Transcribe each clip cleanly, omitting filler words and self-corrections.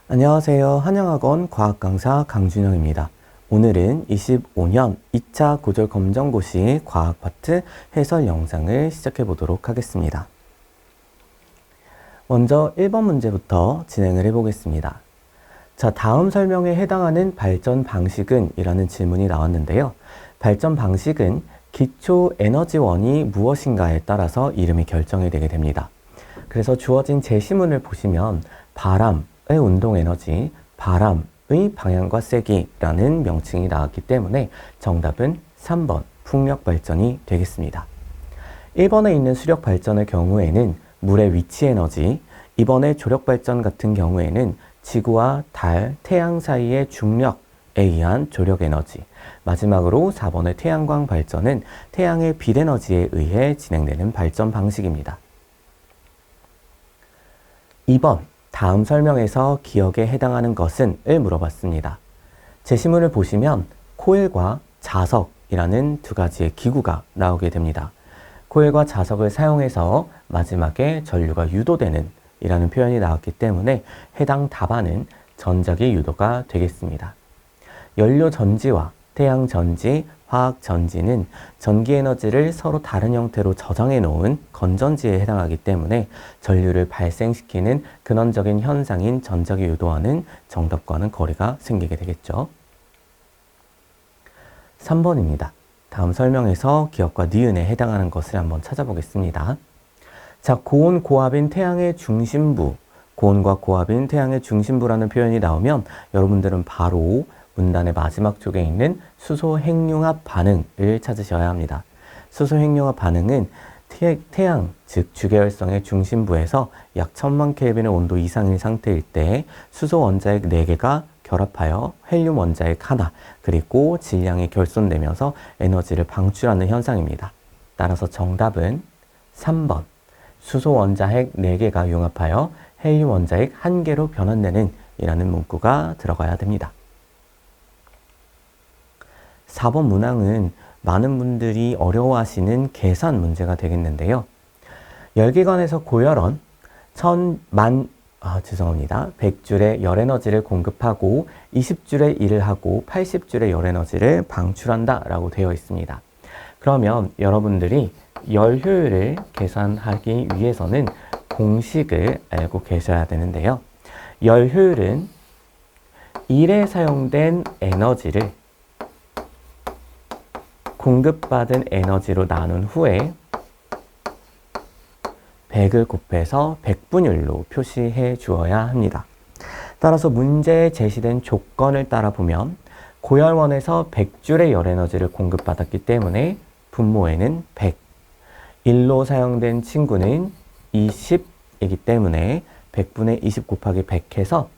안녕하세요. 한양학원 과학강사 강준영입니다. 오늘은 25년 2차 고졸 검정고시 과학 파트 해설 영상을 시작해 보도록 하겠습니다. 먼저 1번 문제부터 진행을 해보겠습니다. 자, 다음 설명에 해당하는 발전 방식은? 이라는 질문이 나왔는데요. 발전 방식은 기초 에너지원이 무엇인가에 따라서 이름이 결정이 되게 됩니다. 그래서 주어진 제시문을 보시면 바람의 운동 에너지, 바람의 방향과 세기라는 명칭이 나왔기 때문에 정답은 3번 풍력 발전이 되겠습니다. 1번에 있는 수력 발전의 경우에는 물의 위치 에너지, 이번에 조력 발전 같은 경우에는 지구와 달, 태양 사이의 중력에 의한 조력 에너지, 마지막으로 4번의 태양광 발전은 태양의 빛 에너지에 의해 진행되는 발전 방식입니다. 2번, 다음 설명에서 기억에 해당하는 것은? 을 물어봤습니다. 제시문을 보시면 코일과 자석이라는 두 가지의 기구가 나오게 됩니다. 코일과 자석을 사용해서 마지막에 전류가 유도되는 이라는 표현이 나왔기 때문에 해당 답안은 전자기 유도가 되겠습니다. 연료 전지와 태양 전지, 화학 전지는 전기 에너지를 서로 다른 형태로 저장해 놓은 건전지에 해당하기 때문에 전류를 발생시키는 근원적인 현상인 전자기 유도와는 정답과는 거리가 생기게 되겠죠. 3번입니다. 다음 설명에서 기억과 니은에 해당하는 것을 한번 찾아보겠습니다. 자, 고온 고압인 태양의 중심부, 고온과 고압인 태양의 중심부라는 표현이 나오면 여러분들은 바로 문단의 마지막 쪽에 있는 수소 핵융합 반응을 찾으셔야 합니다. 수소 핵융합 반응은 태양, 즉 주계열성의 중심부에서 약 1000만 켈빈의 온도 이상인 상태일 때 수소 원자핵 4개가 결합하여 헬륨 원자핵 하나, 그리고 질량이 결손되면서 에너지를 방출하는 현상입니다. 따라서 정답은 3번 수소 원자핵 4개가 융합하여 헬륨 원자핵 1개로 변환되는 이라는 문구가 들어가야 됩니다. 4번 문항은 많은 분들이 어려워하시는 계산 문제가 되겠는데요. 열기관에서 고열원 100줄의 열에너지를 공급하고 20줄의 일을 하고 80줄의 열에너지를 방출한다 라고 되어 있습니다. 그러면 여러분들이 열 효율을 계산하기 위해서는 공식을 알고 계셔야 되는데요. 열 효율은 1에 사용된 에너지를 공급받은 에너지로 나눈 후에 100을 곱해서 100분율로 표시해 주어야 합니다. 따라서 문제에 제시된 조건을 따라 보면 고열원에서 100줄의 열에너지를 공급받았기 때문에 분모에는 100, 1로 사용된 친구는 20이기 때문에 100분의 20 곱하기 100 해서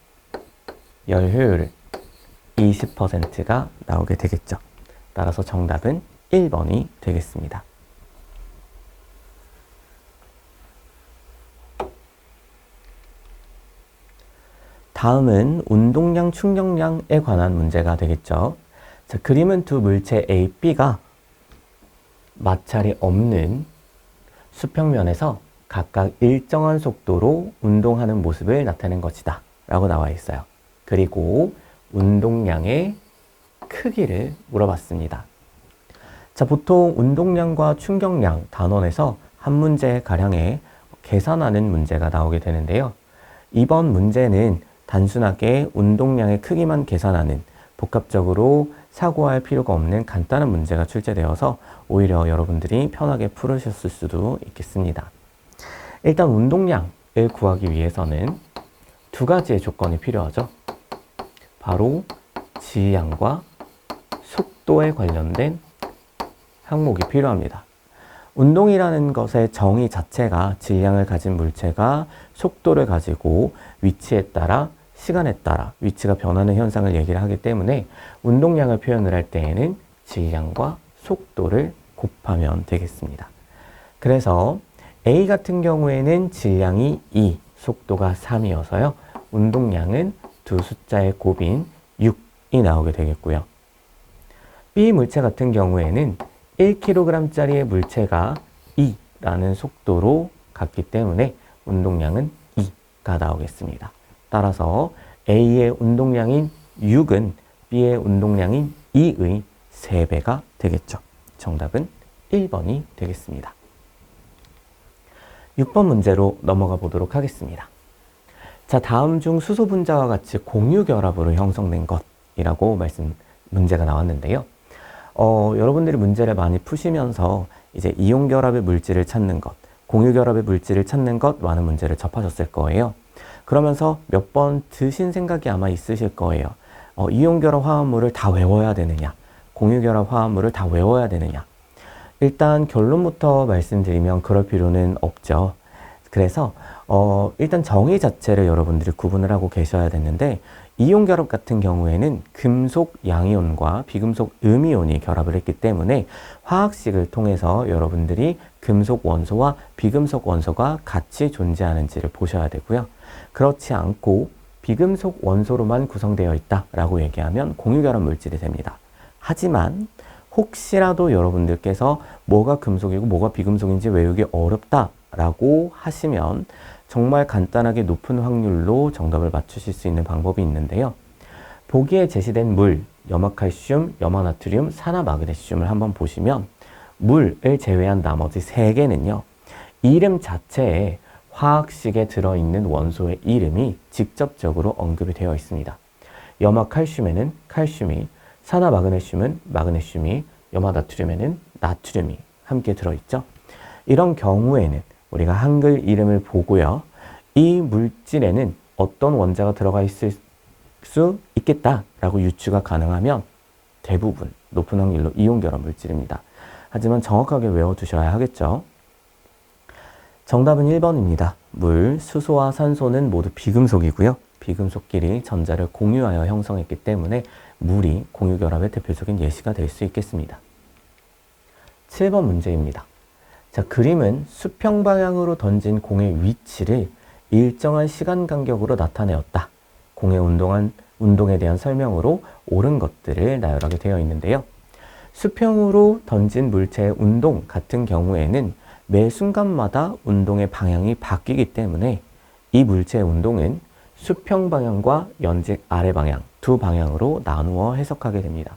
열 효율 20%가 나오게 되겠죠. 따라서 정답은 1번이 되겠습니다. 다음은 운동량, 충격량에 관한 문제가 되겠죠. 자, 그림은 두 물체 A, B가 마찰이 없는 수평면에서 각각 일정한 속도로 운동하는 모습을 나타낸 것이다 라고 나와 있어요. 그리고 운동량의 크기를 물어봤습니다. 자, 보통 운동량과 충격량 단원에서 한 문제 가량에 계산하는 문제가 나오게 되는데요. 이번 문제는 단순하게 운동량의 크기만 계산하는 복합적으로 사고할 필요가 없는 간단한 문제가 출제되어서 오히려 여러분들이 편하게 풀으셨을 수도 있겠습니다. 일단 운동량을 구하기 위해서는 두 가지의 조건이 필요하죠. 바로 질량과 속도에 관련된 항목이 필요합니다. 운동이라는 것의 정의 자체가 질량을 가진 물체가 속도를 가지고 위치에 따라 시간에 따라 위치가 변하는 현상을 얘기를 하기 때문에 운동량을 표현을 할 때에는 질량과 속도를 곱하면 되겠습니다. 그래서 A 같은 경우에는 질량이 2, 속도가 3이어서요. 운동량은 두 숫자의 곱인 6이 나오게 되겠고요. B 물체 같은 경우에는 1kg짜리의 물체가 2라는 속도로 갔기 때문에 운동량은 2가 나오겠습니다. 따라서 A의 운동량인 6은 B의 운동량인 2의 3배가 되겠죠. 정답은 1번이 되겠습니다. 6번 문제로 넘어가 보도록 하겠습니다. 자, 다음 중 수소 분자와 같이 공유 결합으로 형성된 것이라고 문제가 나왔는데요. 여러분들이 문제를 많이 푸시면서 이제 이온 결합의 물질을 찾는 것, 공유 결합의 물질을 찾는 것 많은 문제를 접하셨을 거예요. 그러면서 몇 번 드신 생각이 아마 있으실 거예요. 이온 결합 화합물을 다 외워야 되느냐, 공유 결합 화합물을 다 외워야 되느냐. 일단 결론부터 말씀드리면 그럴 필요는 없죠. 그래서 일단 정의 자체를 여러분들이 구분을 하고 계셔야 되는데, 이온 결합 같은 경우에는 금속 양이온과 비금속 음이온이 결합을 했기 때문에 화학식을 통해서 여러분들이 금속 원소와 비금속 원소가 같이 존재하는지를 보셔야 되고요. 그렇지 않고 비금속 원소로만 구성되어 있다라고 얘기하면 공유 결합 물질이 됩니다. 하지만 혹시라도 여러분들께서 뭐가 금속이고 뭐가 비금속인지 외우기 어렵다라고 하시면 정말 간단하게 높은 확률로 정답을 맞추실 수 있는 방법이 있는데요. 보기에 제시된 물, 염화칼슘, 염화나트륨, 산화마그네슘을 한번 보시면 물을 제외한 나머지 3개는요. 이름 자체에 화학식에 들어있는 원소의 이름이 직접적으로 언급이 되어 있습니다. 염화칼슘에는 칼슘이, 산화마그네슘은 마그네슘이, 염화나트륨에는 나트륨이 함께 들어있죠. 이런 경우에는 우리가 한글 이름을 보고요. 이 물질에는 어떤 원자가 들어가 있을 수 있겠다라고 유추가 가능하면 대부분 높은 확률로 이온 결합 물질입니다. 하지만 정확하게 외워두셔야 하겠죠. 정답은 1번입니다. 물, 수소와 산소는 모두 비금속이고요. 비금속끼리 전자를 공유하여 형성했기 때문에 물이 공유 결합의 대표적인 예시가 될 수 있겠습니다. 7번 문제입니다. 자, 그림은 수평 방향으로 던진 공의 위치를 일정한 시간 간격으로 나타내었다. 공의 운동에 대한 설명으로 옳은 것들을 나열하게 되어 있는데요. 수평으로 던진 물체의 운동 같은 경우에는 매 순간마다 운동의 방향이 바뀌기 때문에 이 물체의 운동은 수평 방향과 연직 아래 방향 두 방향으로 나누어 해석하게 됩니다.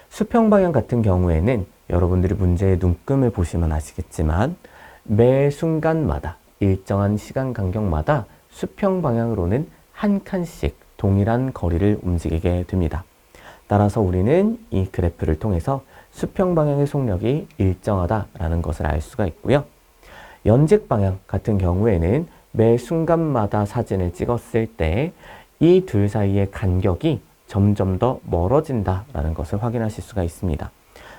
수평 방향 같은 경우에는 여러분들이 문제의 눈금을 보시면 아시겠지만 매 순간마다 일정한 시간 간격마다 수평 방향으로는 한 칸씩 동일한 거리를 움직이게 됩니다. 따라서 우리는 이 그래프를 통해서 수평 방향의 속력이 일정하다라는 것을 알 수가 있고요. 연직 방향 같은 경우에는 매 순간마다 사진을 찍었을 때 이 둘 사이의 간격이 점점 더 멀어진다라는 것을 확인하실 수가 있습니다.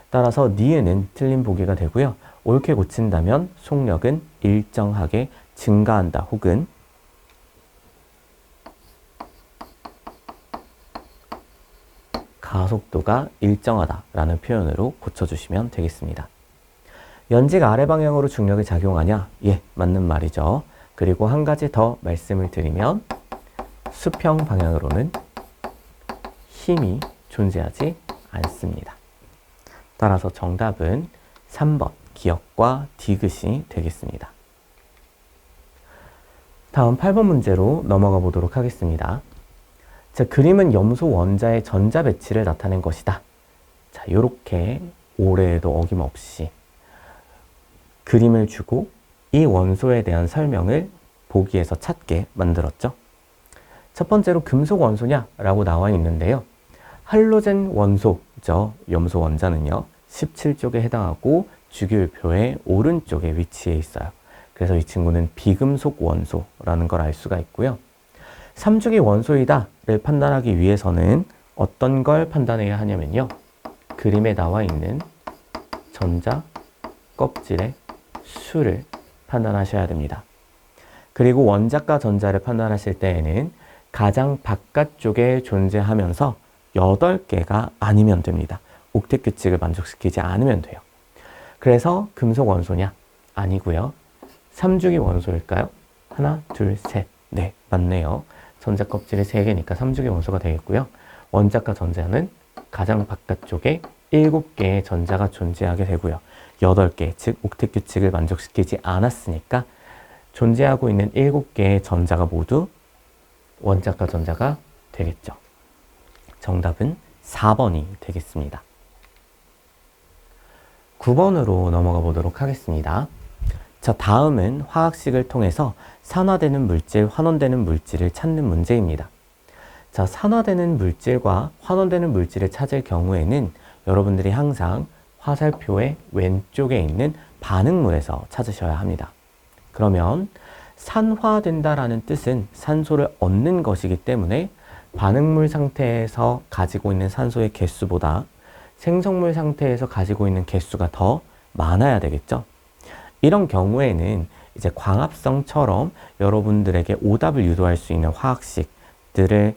따라서 니은은 틀린 보기가 되고요. 옳게 고친다면 속력은 일정하게 증가한다 혹은 가속도가 일정하다라는 표현으로 고쳐주시면 되겠습니다. 연직 아래 방향으로 중력이 작용하냐? 예, 맞는 말이죠. 그리고 한 가지 더 말씀을 드리면 수평 방향으로는 힘이 존재하지 않습니다. 따라서 정답은 3번 기역과 디귿이 되겠습니다. 다음 8번 문제로 넘어가 보도록 하겠습니다. 자, 그림은 염소 원자의 전자 배치를 나타낸 것이다. 자, 요렇게 올해에도 어김없이 그림을 주고 이 원소에 대한 설명을 보기에서 찾게 만들었죠. 첫 번째로 금속 원소냐? 라고 나와 있는데요. 할로젠 원소죠. 염소 원자는요. 17쪽에 해당하고 주기율표의 오른쪽에 위치해 있어요. 그래서 이 친구는 비금속 원소라는 걸 알 수가 있고요. 3주기 원소이다를 판단하기 위해서는 어떤 걸 판단해야 하냐면요. 그림에 나와 있는 전자 껍질의 수를 판단하셔야 됩니다. 그리고 원자과 전자를 판단하실 때에는 가장 바깥쪽에 존재하면서 8개가 아니면 됩니다. 옥텟 규칙을 만족시키지 않으면 돼요. 그래서 금속 원소냐? 아니고요. 3주기 원소일까요? 하나, 둘, 셋. 네, 맞네요. 전자 껍질이 3개니까 3주기 원소가 되겠고요. 원자과 전자는 가장 바깥쪽에 7개의 전자가 존재하게 되고요. 8개, 즉 옥텟 규칙을 만족시키지 않았으니까 존재하고 있는 7개의 전자가 모두 원자가 전자가 되겠죠. 정답은 4번이 되겠습니다. 9번으로 넘어가 보도록 하겠습니다. 자, 다음은 화학식을 통해서 산화되는 물질, 환원되는 물질을 찾는 문제입니다. 자, 산화되는 물질과 환원되는 물질을 찾을 경우에는 여러분들이 항상 화살표의 왼쪽에 있는 반응물에서 찾으셔야 합니다. 그러면 산화된다라는 뜻은 산소를 얻는 것이기 때문에 반응물 상태에서 가지고 있는 산소의 개수보다 생성물 상태에서 가지고 있는 개수가 더 많아야 되겠죠. 이런 경우에는 이제 광합성처럼 여러분들에게 오답을 유도할 수 있는 화학식들을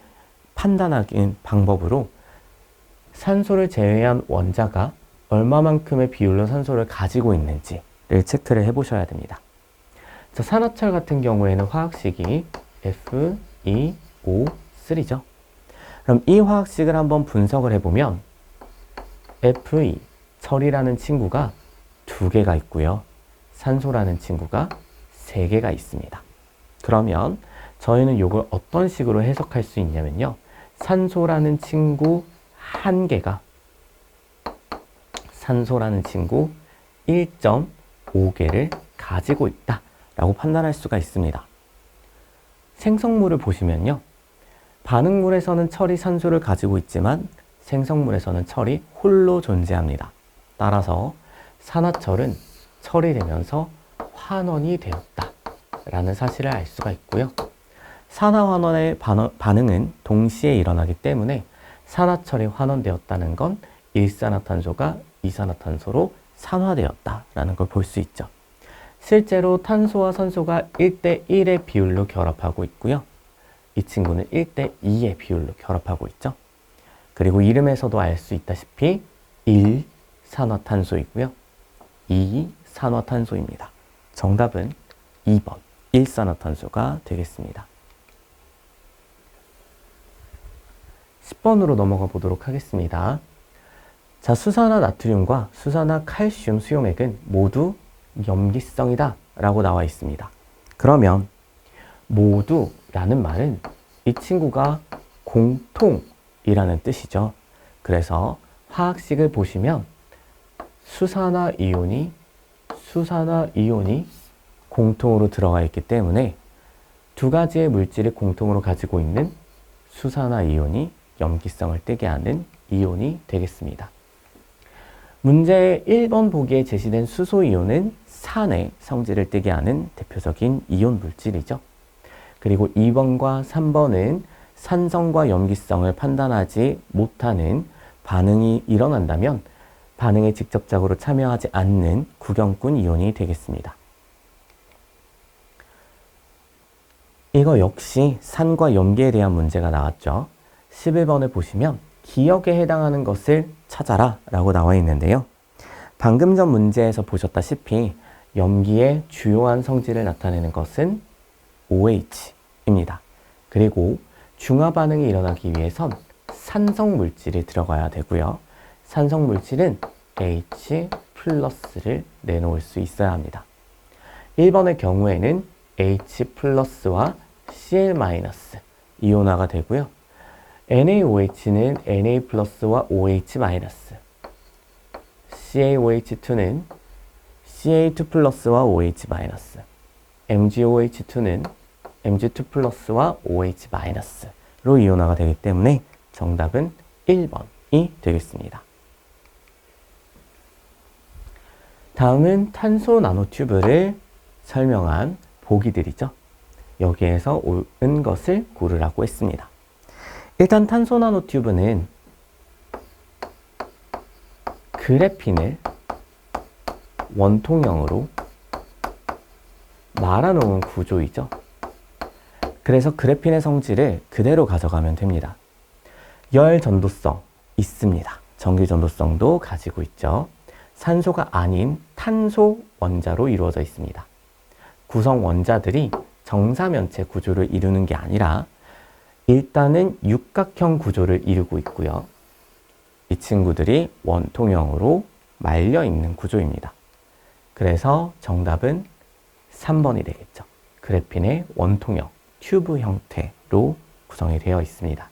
판단하는 방법으로 산소를 제외한 원자가 얼마만큼의 비율로 산소를 가지고 있는지를 체크를 해보셔야 됩니다. 자, 산화철 같은 경우에는 화학식이 Fe2O3죠. 그럼 이 화학식을 한번 분석을 해보면 Fe, 철이라는 친구가 2개가 있고요. 산소라는 친구가 3개가 있습니다. 그러면 저희는 이걸 어떤 식으로 해석할 수 있냐면요. 산소라는 친구 1개가 산소라는 친구 1.5개를 가지고 있다 라고 판단할 수가 있습니다. 생성물을 보시면요. 반응물에서는 철이 산소를 가지고 있지만 생성물에서는 철이 홀로 존재합니다. 따라서 산화철은 철이 되면서 환원이 되었다 라는 사실을 알 수가 있고요. 산화환원의 반응은 동시에 일어나기 때문에 산화철이 환원되었다는 건 일산화탄소가 이산화탄소로 산화되었다라는 걸 볼 수 있죠. 실제로 탄소와 산소가 1대1의 비율로 결합하고 있고요. 이 친구는 1대2의 비율로 결합하고 있죠. 그리고 이름에서도 알 수 있다시피 1산화탄소이고요. 2산화탄소입니다. 정답은 2번 일산화탄소가 되겠습니다. 10번으로 넘어가 보도록 하겠습니다. 자, 수산화 나트륨과 수산화 칼슘 수용액은 모두 염기성이다 라고 나와 있습니다. 그러면 모두라는 말은 이 친구가 공통이라는 뜻이죠. 그래서 화학식을 보시면 수산화 이온이 공통으로 들어가 있기 때문에 두 가지의 물질을 공통으로 가지고 있는 수산화 이온이 염기성을 띠게 하는 이온이 되겠습니다. 문제 1번 보기에 제시된 수소이온은 산의 성질을 띠게 하는 대표적인 이온 물질이죠. 그리고 2번과 3번은 산성과 염기성을 판단하지 못하는 반응이 일어난다면 반응에 직접적으로 참여하지 않는 구경꾼 이온이 되겠습니다. 이거 역시 산과 염기에 대한 문제가 나왔죠. 11번을 보시면 기억에 해당하는 것을 찾아라 라고 나와 있는데요. 방금 전 문제에서 보셨다시피 염기의 주요한 성질을 나타내는 것은 OH입니다. 그리고 중화 반응이 일어나기 위해선 산성 물질이 들어가야 되고요. 산성 물질은 H 플러스를 내놓을 수 있어야 합니다. 1번의 경우에는 H 플러스와 Cl 마이너스 이온화가 되고요. NaOH는 Na 플러스와 OH 마이너스, CaOH2는 Ca2 플러스와 OH 마이너스, MgOH2는 Mg2 플러스와 OH 마이너스로 이온화가 되기 때문에 정답은 1번이 되겠습니다. 다음은 탄소 나노튜브를 설명한 보기들이죠. 여기에서 옳은 것을 고르라고 했습니다. 일단 탄소 나노튜브는 그래핀을 원통형으로 말아놓은 구조이죠. 그래서 그래핀의 성질을 그대로 가져가면 됩니다. 열 전도성 있습니다. 전기 전도성도 가지고 있죠. 산소가 아닌 탄소 원자로 이루어져 있습니다. 구성 원자들이 정사면체 구조를 이루는 게 아니라 일단은 육각형 구조를 이루고 있고요. 이 친구들이 원통형으로 말려 있는 구조입니다. 그래서 정답은 3번이 되겠죠. 그래핀의 원통형, 튜브 형태로 구성이 되어 있습니다.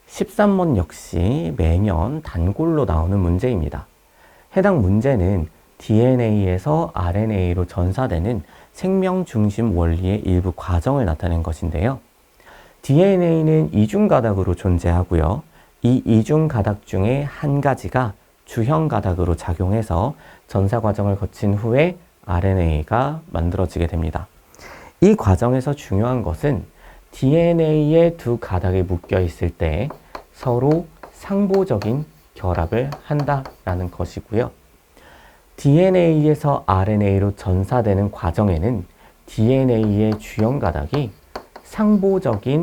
13번 역시 매년 단골로 나오는 문제입니다. 해당 문제는 DNA에서 RNA로 전사되는 생명 중심 원리의 일부 과정을 나타낸 것인데요. DNA는 이중 가닥으로 존재하고요. 이 이중 가닥 중에 한 가지가 주형 가닥으로 작용해서 전사 과정을 거친 후에 RNA가 만들어지게 됩니다. 이 과정에서 중요한 것은 DNA의 두 가닥이 묶여 있을 때 서로 상보적인 결합을 한다라는 것이고요. DNA에서 RNA로 전사되는 과정에는 DNA의 주형 가닥이 상보적인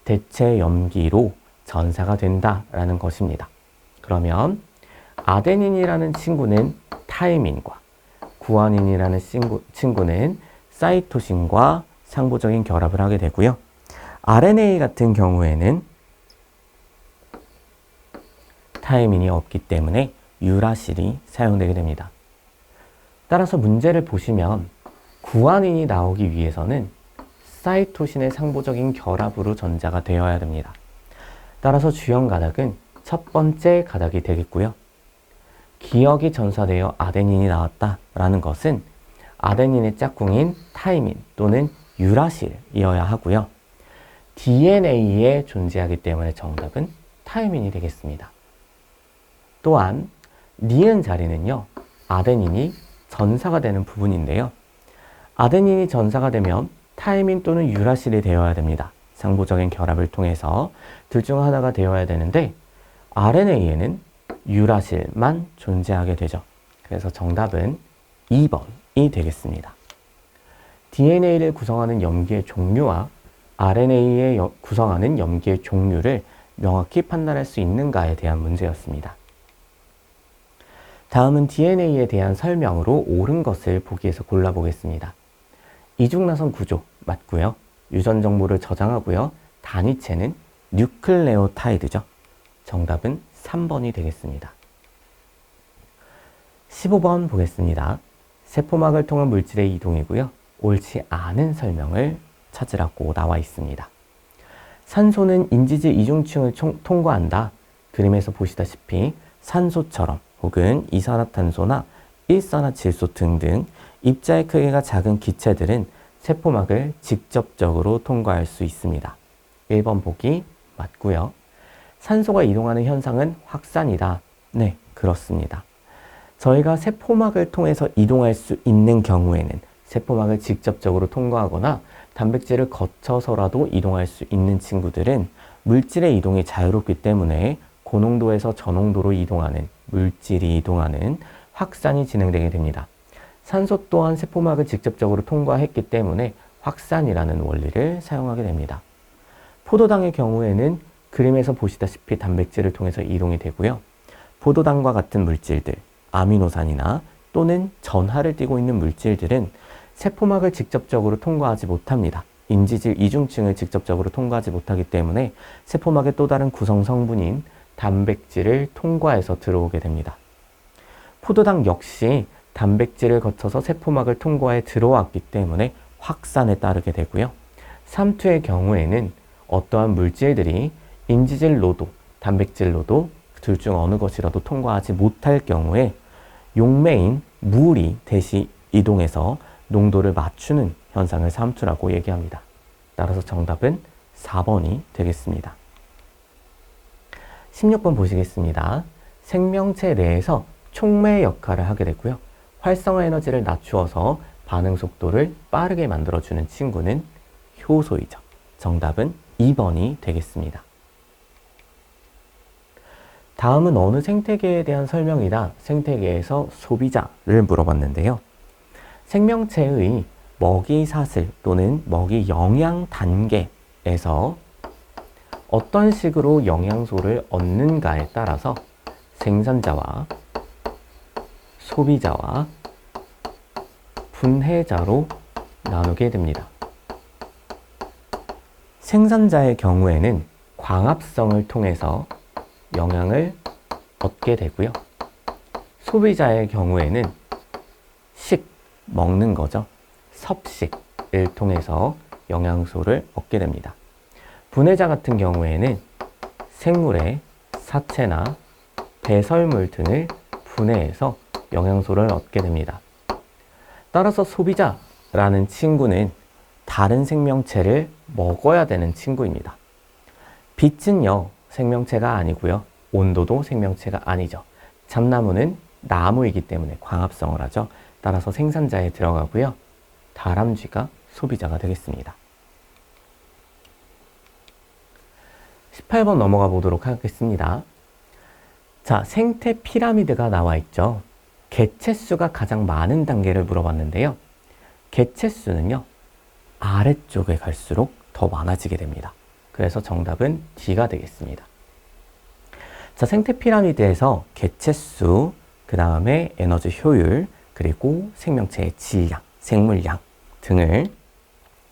대체 염기로 전사가 된다라는 것입니다. 그러면 아데닌이라는 친구는 타이민과 구아닌이라는 친구는 사이토신과 상보적인 결합을 하게 되고요. RNA 같은 경우에는 타이민이 없기 때문에 유라실이 사용되게 됩니다. 따라서 문제를 보시면 구아닌이 나오기 위해서는 사이토신의 상보적인 결합으로 전자가 되어야 됩니다. 따라서 주형 가닥은 첫 번째 가닥이 되겠고요. 기역이 전사되어 아데닌이 나왔다라는 것은 아데닌의 짝꿍인 타이민 또는 유라실이어야 하고요. DNA에 존재하기 때문에 정답은 타이민이 되겠습니다. 또한 니은 자리는요, 아데닌이 전사가 되는 부분인데요. 아데닌이 전사가 되면 타이민 또는 유라실이 되어야 됩니다. 상보적인 결합을 통해서 둘 중 하나가 되어야 되는데 RNA에는 유라실만 존재하게 되죠. 그래서 정답은 2번이 되겠습니다. DNA를 구성하는 염기의 종류와 RNA에 구성하는 염기의 종류를 명확히 판단할 수 있는가에 대한 문제였습니다. 다음은 DNA에 대한 설명으로 옳은 것을 보기에서 골라보겠습니다. 이중나선 구조 맞고요. 유전 정보를 저장하고요. 단위체는 뉴클레오타이드죠. 정답은 3번이 되겠습니다. 15번 보겠습니다. 세포막을 통한 물질의 이동이고요. 옳지 않은 설명을 찾으라고 나와 있습니다. 산소는 인지질 이중층을 통과한다. 그림에서 보시다시피 산소처럼 혹은 이산화탄소나 일산화질소 등등 입자의 크기가 작은 기체들은 세포막을 직접적으로 통과할 수 있습니다. 1번 보기 맞고요. 산소가 이동하는 현상은 확산이다. 네, 그렇습니다. 저희가 세포막을 통해서 이동할 수 있는 경우에는 세포막을 직접적으로 통과하거나 단백질을 거쳐서라도 이동할 수 있는 친구들은 물질의 이동이 자유롭기 때문에 고농도에서 저농도로 이동하는 물질이 이동하는 확산이 진행되게 됩니다. 산소 또한 세포막을 직접적으로 통과했기 때문에 확산이라는 원리를 사용하게 됩니다. 포도당의 경우에는 그림에서 보시다시피 단백질을 통해서 이동이 되고요. 포도당과 같은 물질들, 아미노산이나 또는 전하를 띠고 있는 물질들은 세포막을 직접적으로 통과하지 못합니다. 인지질 이중층을 직접적으로 통과하지 못하기 때문에 세포막의 또 다른 구성 성분인 단백질을 통과해서 들어오게 됩니다. 포도당 역시 단백질을 거쳐서 세포막을 통과해 들어왔기 때문에 확산에 따르게 되고요. 삼투의 경우에는 어떠한 물질들이 인지질로도 단백질로도 둘 중 어느 것이라도 통과하지 못할 경우에 용매인 물이 대시 이동해서 농도를 맞추는 현상을 삼투라고 얘기합니다. 따라서 정답은 4번이 되겠습니다. 16번 보시겠습니다. 생명체 내에서 촉매 역할을 하게 되고요. 활성화 에너지를 낮추어서 반응 속도를 빠르게 만들어주는 친구는 효소이죠. 정답은 2번이 되겠습니다. 다음은 어느 생태계에 대한 설명이다. 생태계에서 소비자를 물어봤는데요. 생명체의 먹이 사슬 또는 먹이 영양 단계에서 어떤 식으로 영양소를 얻는가에 따라서 생산자와 소비자와 분해자로 나누게 됩니다. 생산자의 경우에는 광합성을 통해서 영양을 얻게 되고요. 소비자의 경우에는 먹는 거죠. 섭식을 통해서 영양소를 얻게 됩니다. 분해자 같은 경우에는 생물의 사체나 배설물 등을 분해해서 영양소를 얻게 됩니다. 따라서 소비자라는 친구는 다른 생명체를 먹어야 되는 친구입니다. 빛은요, 생명체가 아니고요. 온도도 생명체가 아니죠. 참나무는 나무이기 때문에 광합성을 하죠. 따라서 생산자에 들어가고요. 다람쥐가 소비자가 되겠습니다. 18번 넘어가 보도록 하겠습니다. 자, 생태 피라미드가 나와 있죠. 개체수가 가장 많은 단계를 물어봤는데요. 개체수는요, 아래쪽에 갈수록 더 많아지게 됩니다. 그래서 정답은 D가 되겠습니다. 자, 생태 피라미드에서 개체수, 그 다음에 에너지 효율, 그리고 생명체의 질량, 생물량 등을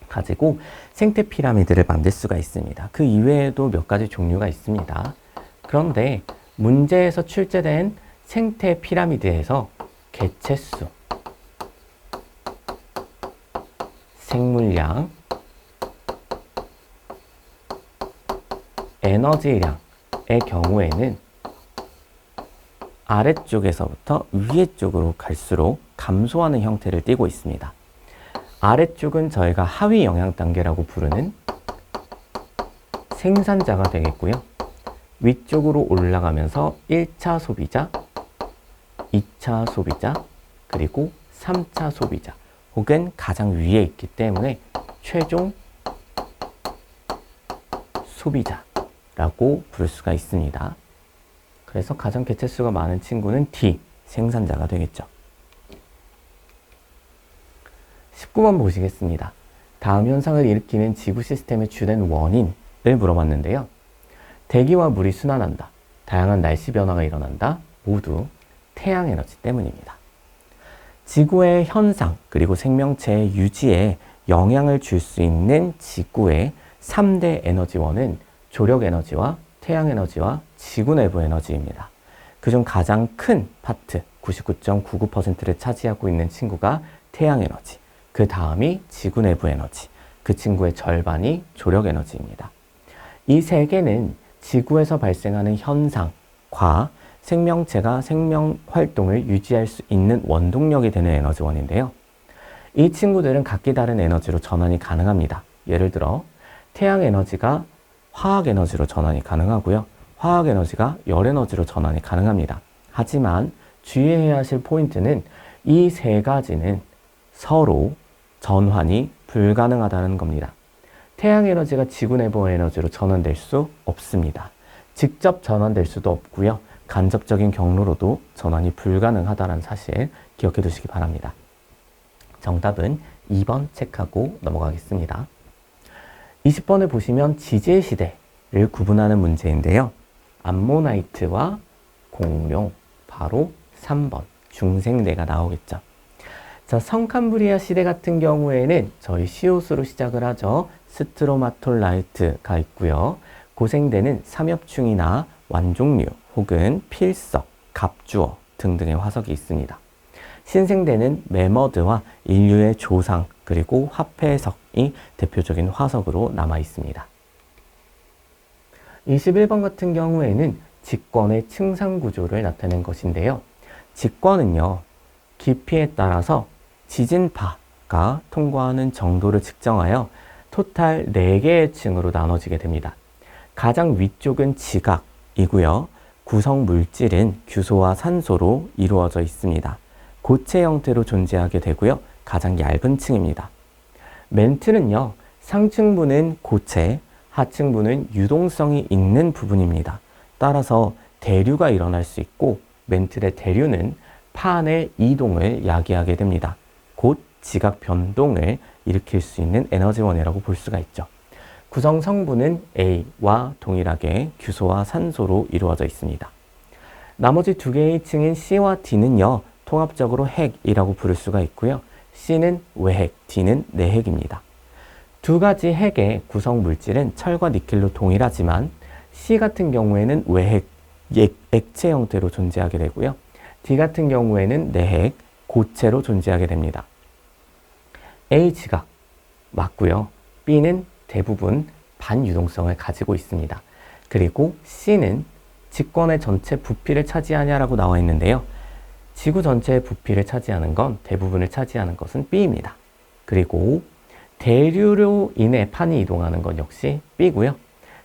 가지고 생태 피라미드를 만들 수가 있습니다. 그 이외에도 몇 가지 종류가 있습니다. 그런데 문제에서 출제된 생태 피라미드에서 개체수, 생물량, 에너지량의 경우에는 아래쪽에서부터 위에 쪽으로 갈수록 감소하는 형태를 띠고 있습니다. 아래쪽은 저희가 하위 영양 단계라고 부르는 생산자가 되겠고요. 위쪽으로 올라가면서 1차 소비자, 2차 소비자, 그리고 3차 소비자, 혹은 가장 위에 있기 때문에 최종 소비자라고 부를 수가 있습니다. 그래서 가장 개체수가 많은 친구는 D, 생산자가 되겠죠. 19번 보시겠습니다. 다음 현상을 일으키는 지구 시스템의 주된 원인을 물어봤는데요. 대기와 물이 순환한다. 다양한 날씨 변화가 일어난다. 모두 태양에너지 때문입니다. 지구의 현상 그리고 생명체의 유지에 영향을 줄 수 있는 지구의 3대 에너지원은 조력에너지와 태양에너지와 지구 내부 에너지입니다. 그중 가장 큰 파트 99.99%를 차지하고 있는 친구가 태양에너지, 그 다음이 지구 내부 에너지, 그 친구의 절반이 조력에너지입니다. 이 세 개는 지구에서 발생하는 현상과 생명체가 생명 활동을 유지할 수 있는 원동력이 되는 에너지원인데요. 이 친구들은 각기 다른 에너지로 전환이 가능합니다. 예를 들어 태양에너지가 화학에너지로 전환이 가능하고요. 화학에너지가 열에너지로 전환이 가능합니다. 하지만 주의해야 하실 포인트는 이 세 가지는 서로 전환이 불가능하다는 겁니다. 태양에너지가 지구 내부 에너지로 전환될 수 없습니다. 직접 전환될 수도 없고요. 간접적인 경로로도 전환이 불가능하다는 사실 기억해 두시기 바랍니다. 정답은 2번 체크하고 넘어가겠습니다. 20번을 보시면 지질 시대를 구분하는 문제인데요. 암모나이트와 공룡, 바로 3번 중생대가 나오겠죠. 자, 성캄브리아 시대 같은 경우에는 저희 시옷으로 시작을 하죠. 스트로마톨라이트가 있고요. 고생대는 삼엽충이나 완종류 혹은 필석, 갑주어 등등의 화석이 있습니다. 신생대는 매머드와 인류의 조상 그리고 화폐석이 대표적인 화석으로 남아 있습니다. 21번 같은 경우에는 직권의 층상 구조를 나타낸 것인데요. 직권은요, 깊이에 따라서 지진파가 통과하는 정도를 측정하여 토탈 4개의 층으로 나눠지게 됩니다. 가장 위쪽은 지각이고요. 구성 물질은 규소와 산소로 이루어져 있습니다. 고체 형태로 존재하게 되고요. 가장 얇은 층입니다. 멘틀은요, 상층부는 고체, 하층부는 유동성이 있는 부분입니다. 따라서 대류가 일어날 수 있고 멘틀의 대류는 판의 이동을 야기하게 됩니다. 곧 지각 변동을 일으킬 수 있는 에너지원이라고 볼 수가 있죠. 구성 성분은 A와 동일하게 규소와 산소로 이루어져 있습니다. 나머지 두 개의 층인 C와 D는요, 통합적으로 핵이라고 부를 수가 있고요. C는 외핵, D는 내핵입니다. 두 가지 핵의 구성 물질은 철과 니켈로 동일하지만 C 같은 경우에는 외핵, 액체 형태로 존재하게 되고요. D 같은 경우에는 내핵, 고체로 존재하게 됩니다. A 지각 맞고요. B는 대부분 반유동성을 가지고 있습니다. 그리고 C는 직권의 전체 부피를 차지하냐라고 나와 있는데요. 지구 전체의 부피를 차지하는 건, 대부분을 차지하는 것은 B입니다. 그리고 대류로 인해 판이 이동하는 건 역시 B고요.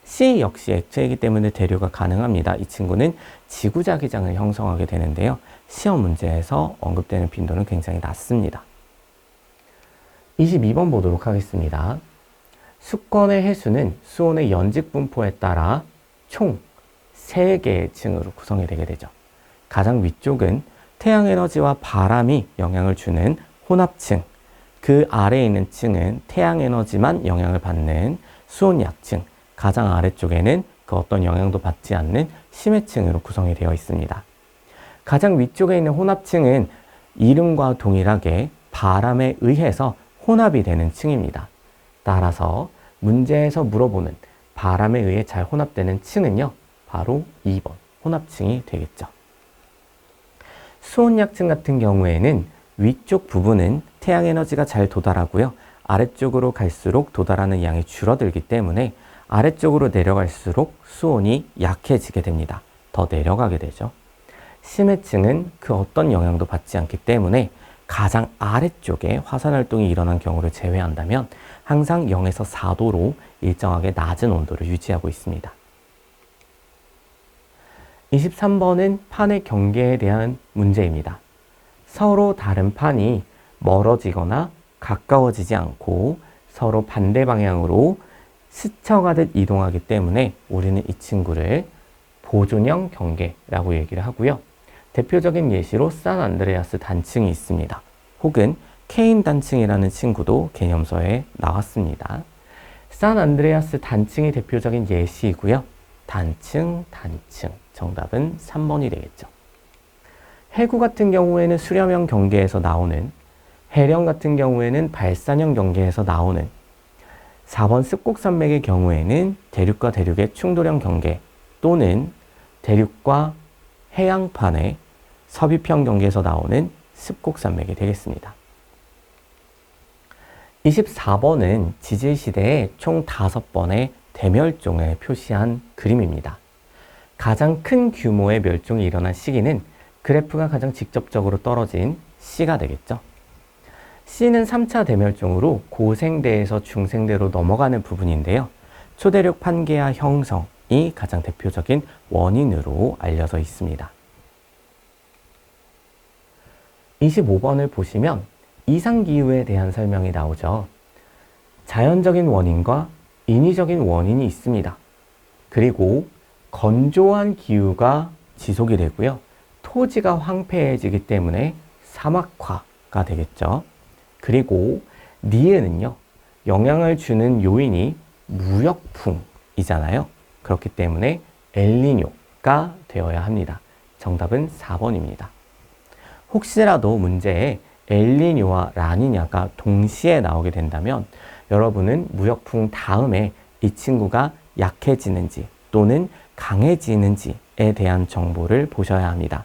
C 역시 액체이기 때문에 대류가 가능합니다. 이 친구는 지구자기장을 형성하게 되는데요. 시험 문제에서 언급되는 빈도는 굉장히 낮습니다. 22번 보도록 하겠습니다. 수권의 해수는 수온의 연직 분포에 따라 총 3개의 층으로 구성이 되게 되죠. 가장 위쪽은 태양에너지와 바람이 영향을 주는 혼합층, 그 아래에 있는 층은 태양에너지만 영향을 받는 수온약층, 가장 아래쪽에는 그 어떤 영향도 받지 않는 심해층으로 구성이 되어 있습니다. 가장 위쪽에 있는 혼합층은 이름과 동일하게 바람에 의해서 혼합이 되는 층입니다. 따라서 문제에서 물어보는 바람에 의해 잘 혼합되는 층은요, 바로 2번 혼합층이 되겠죠. 수온약층 같은 경우에는 위쪽 부분은 태양에너지가 잘 도달하고요, 아래쪽으로 갈수록 도달하는 양이 줄어들기 때문에 아래쪽으로 내려갈수록 수온이 약해지게 됩니다. 더 내려가게 되죠. 심해층은 그 어떤 영향도 받지 않기 때문에 가장 아래쪽에 화산활동이 일어난 경우를 제외한다면 항상 0에서 4도로 일정하게 낮은 온도를 유지하고 있습니다. 23번은 판의 경계에 대한 문제입니다. 서로 다른 판이 멀어지거나 가까워지지 않고 서로 반대 방향으로 스쳐가듯 이동하기 때문에 우리는 이 친구를 보존형 경계라고 얘기를 하고요. 대표적인 예시로 산안드레아스 단층이 있습니다. 혹은 케인 단층이라는 친구도 개념서에 나왔습니다. 산안드레아스 단층이 대표적인 예시이고요. 단층. 정답은 3번이 되겠죠. 해구 같은 경우에는 수렴형 경계에서 나오는, 해령 같은 경우에는 발산형 경계에서 나오는, 4번 습곡산맥의 경우에는 대륙과 대륙의 충돌형 경계 또는 대륙과 해양판의 섭입형 경계에서 나오는 습곡산맥이 되겠습니다. 24번은 지질시대에 총 5번의 대멸종을 표시한 그림입니다. 가장 큰 규모의 멸종이 일어난 시기는 그래프가 가장 직접적으로 떨어진 C가 되겠죠. C는 3차 대멸종으로 고생대에서 중생대로 넘어가는 부분인데요. 초대륙 판게아 형성이 가장 대표적인 원인으로 알려져 있습니다. 25번을 보시면 이상기후에 대한 설명이 나오죠. 자연적인 원인과 인위적인 원인이 있습니다. 그리고 건조한 기후가 지속이 되고요. 토지가 황폐해지기 때문에 사막화가 되겠죠. 그리고 니은은요, 영향을 주는 요인이 무역풍이잖아요. 그렇기 때문에 엘니뇨가 되어야 합니다. 정답은 4번입니다. 혹시라도 문제에 엘니뇨와 라니냐가 동시에 나오게 된다면 여러분은 무역풍 다음에 이 친구가 약해지는지 또는 강해지는지에 대한 정보를 보셔야 합니다.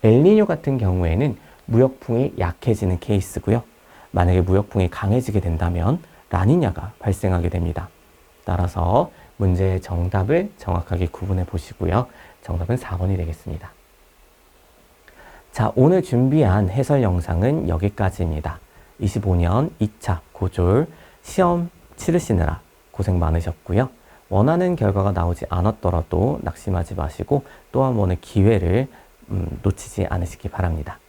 엘니뇨 같은 경우에는 무역풍이 약해지는 케이스고요. 만약에 무역풍이 강해지게 된다면 라니냐가 발생하게 됩니다. 따라서 문제의 정답을 정확하게 구분해 보시고요. 정답은 4번이 되겠습니다. 자, 오늘 준비한 해설 영상은 여기까지입니다. 25년 2차 고졸 시험 치르시느라 고생 많으셨고요. 원하는 결과가 나오지 않았더라도 낙심하지 마시고 또 한 번의 기회를 놓치지 않으시기 바랍니다.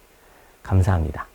감사합니다.